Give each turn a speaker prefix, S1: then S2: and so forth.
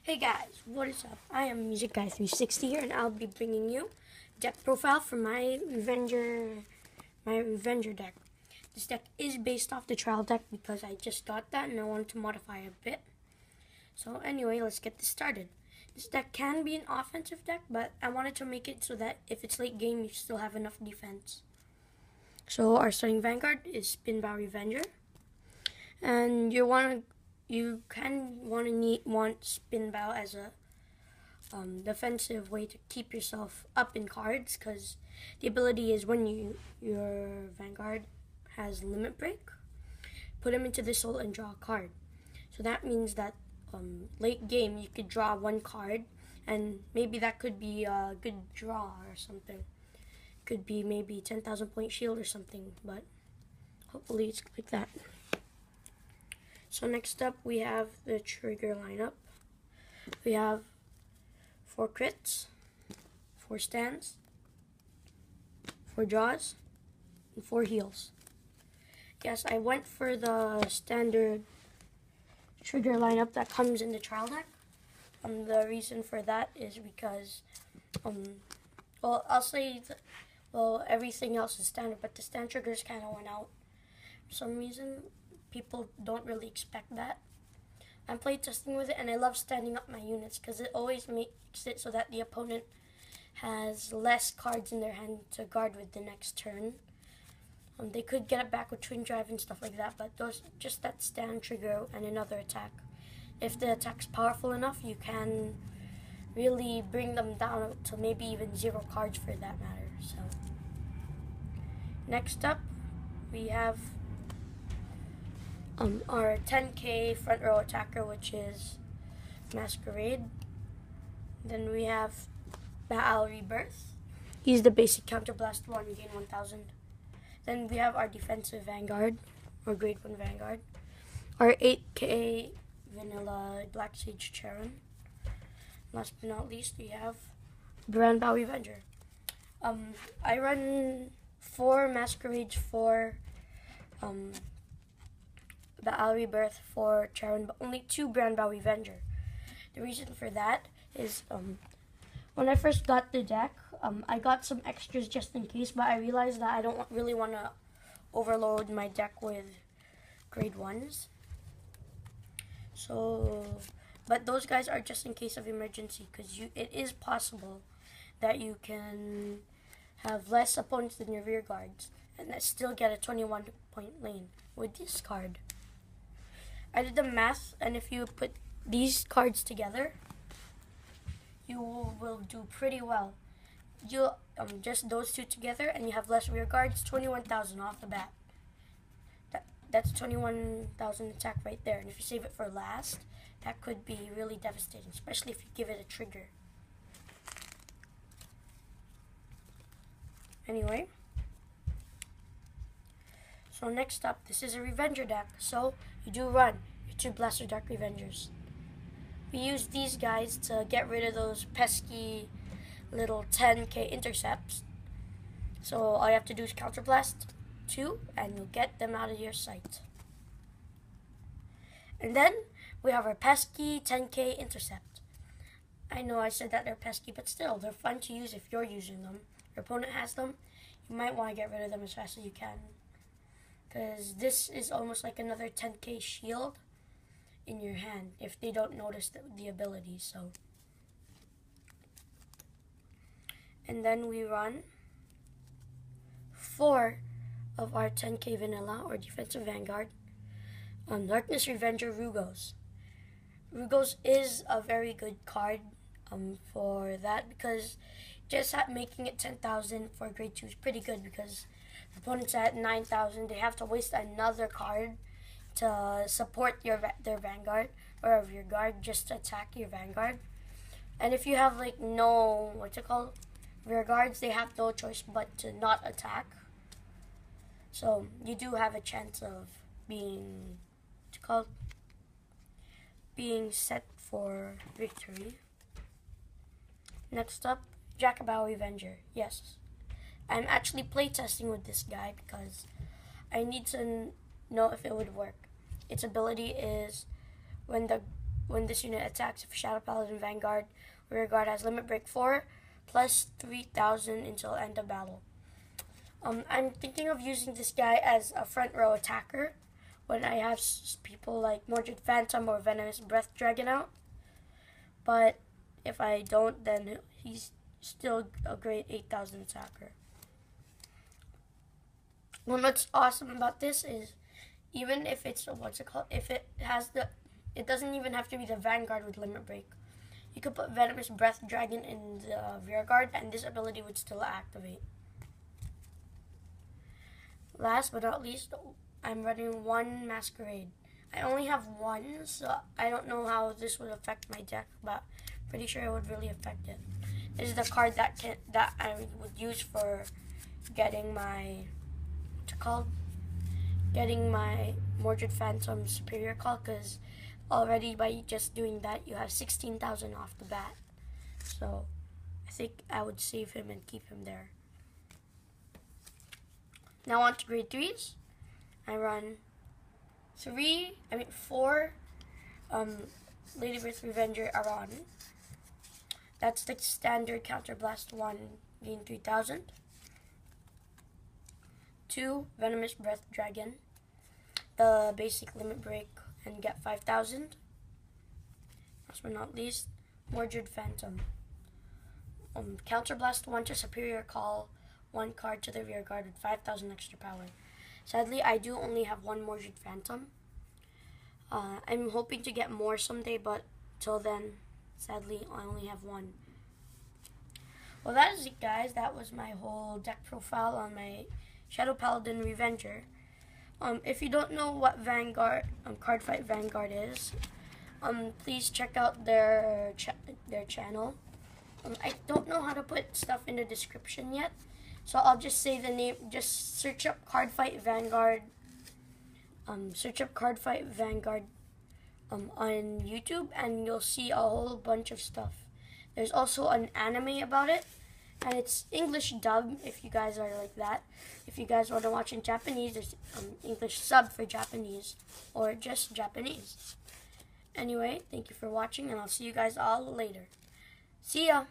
S1: Hey guys, what is up? I am Music Guy 360 here, and I'll be bringing you deck profile for my Revenger deck. This deck is based off the trial deck because I just got that and I wanted to modify a bit. So anyway, let's get this started. This deck can be an offensive deck, but I wanted to make it so that if it's late game, you still have enough defense. So our starting Vanguard is Spinbow Revenger, and you can want Spinbow as a defensive way to keep yourself up in cards, because the ability is when your Vanguard has limit break, put him into this hole and draw a card. So that means that late game you could draw one card, and maybe that could be a good draw or something. Could be maybe 10,000 point shield or something, but hopefully it's like that. So next up we have the trigger lineup. We have 4 crits, 4 stands, 4 draws, and 4 heals. Yes, I went for the standard trigger lineup that comes in the trial deck. The reason for that is because, everything else is standard, but the stand triggers kind of went out. For some reason, people don't really expect that. I'm playtesting with it, and I love standing up my units because it always makes it so that the opponent has less cards in their hand to guard with the next turn. They could get it back with Twin Drive and stuff like that, but just that stand trigger and another attack. If the attack's powerful enough, you can really bring them down to maybe even 0 cards for that matter. So next up, we have our 10k front row attacker, which is Masquerade. Then we have Baal Rebirth. He's the basic counterblast one, gain 1000. Then we have our defensive Vanguard, or grade 1 Vanguard. Our 8k vanilla Black Sage Charon. Last but not least, we have Brandbow Revenger. I run 4 Masquerades, 4 Baal Rebirth, 4 Charon, but only 2 Brandbow Revenger. The reason for that is when I first got the deck, I got some extras just in case, but I realized that I don't really want to overload my deck with grade 1s. So, but those guys are just in case of emergency, because it is possible that you can have less opponents than your rear guards and still get a 21 point lane with this card. I did the math, and if you put these cards together, you will do pretty well. You just those two together, and you have less rear guards. 21,000 off the bat. That's 21,000 attack right there. And if you save it for last, that could be really devastating, especially if you give it a trigger. Anyway, so next up, this is a Revenger deck. So you do run your 2 Blaster Dark Revengers. We use these guys to get rid of those pesky little 10k intercepts. So all you have to do is counterblast 2 and you'll get them out of your sight. And then we have our pesky 10k intercept. I know I said that they're pesky, but still, they're fun to use if you're using them. Your opponent has them, you might want to get rid of them as fast as you can, because this is almost like another 10k shield in your hand if they don't notice the ability. So, and then we run 4 of our 10k vanilla or defensive Vanguard on Darkness Revenger Rugos. Rugos is a very good card for that, because just making it 10,000 for grade 2 is pretty good, because the opponent's at 9,000, they have to waste another card to support their Vanguard or your guard just to attack your Vanguard. And if you have like no rear guards, they have no choice but to not attack. So you do have a chance of being set for victory. Next up, Jackabow Revenger. Yes, I'm actually playtesting with this guy because I need to know if it would work. Its ability is when when this unit attacks, if Shadow Paladin Vanguard rear guard has limit break 4 plus 3,000 until end of battle. I'm thinking of using this guy as a front row attacker when I have people like Mordred Phantom or Venomous Breath Dragon out. But if I don't, then he's still a great 8,000 attacker. Well, what's awesome about this is even if it's if it has it doesn't even have to be the Vanguard with limit break. You could put Venomous Breath Dragon in the rear guard and this ability would still activate. Last but not least, I'm running one Masquerade. I only have one, so I don't know how this would affect my deck, but pretty sure it would really affect it. This is the card that I would use for getting my getting my Mordred Phantom Superior Call, because already by just doing that you have 16,000 off the bat. So I think I would save him and keep him there. Now on to grade 3s. I run 4 Ladybirth Revenger Aron. That's the standard Counterblast 1, gain 3,000. 2 Venomous Breath Dragon, the basic limit break and get 5,000. Last but not least, Mordred Phantom. Counterblast 1 to Superior Call 1 card to the rear guard with 5,000 extra power. Sadly, I do only have one Mordred Phantom. I'm hoping to get more someday, but till then, sadly, I only have one. Well, that is it, guys. That was my whole deck profile on my Shadow Paladin Revenger. If you don't know what Vanguard, Cardfight Vanguard is, please check out their channel. I don't know how to put stuff in the description yet, so I'll just say the name. Just search up Cardfight Vanguard. Search up Cardfight Vanguard on YouTube, and you'll see a whole bunch of stuff. There's also an anime about it, and it's English dub if you guys are like that. If you guys want to watch in Japanese, there's English sub for Japanese, or just Japanese. Anyway, thank you for watching, and I'll see you guys all later. See ya!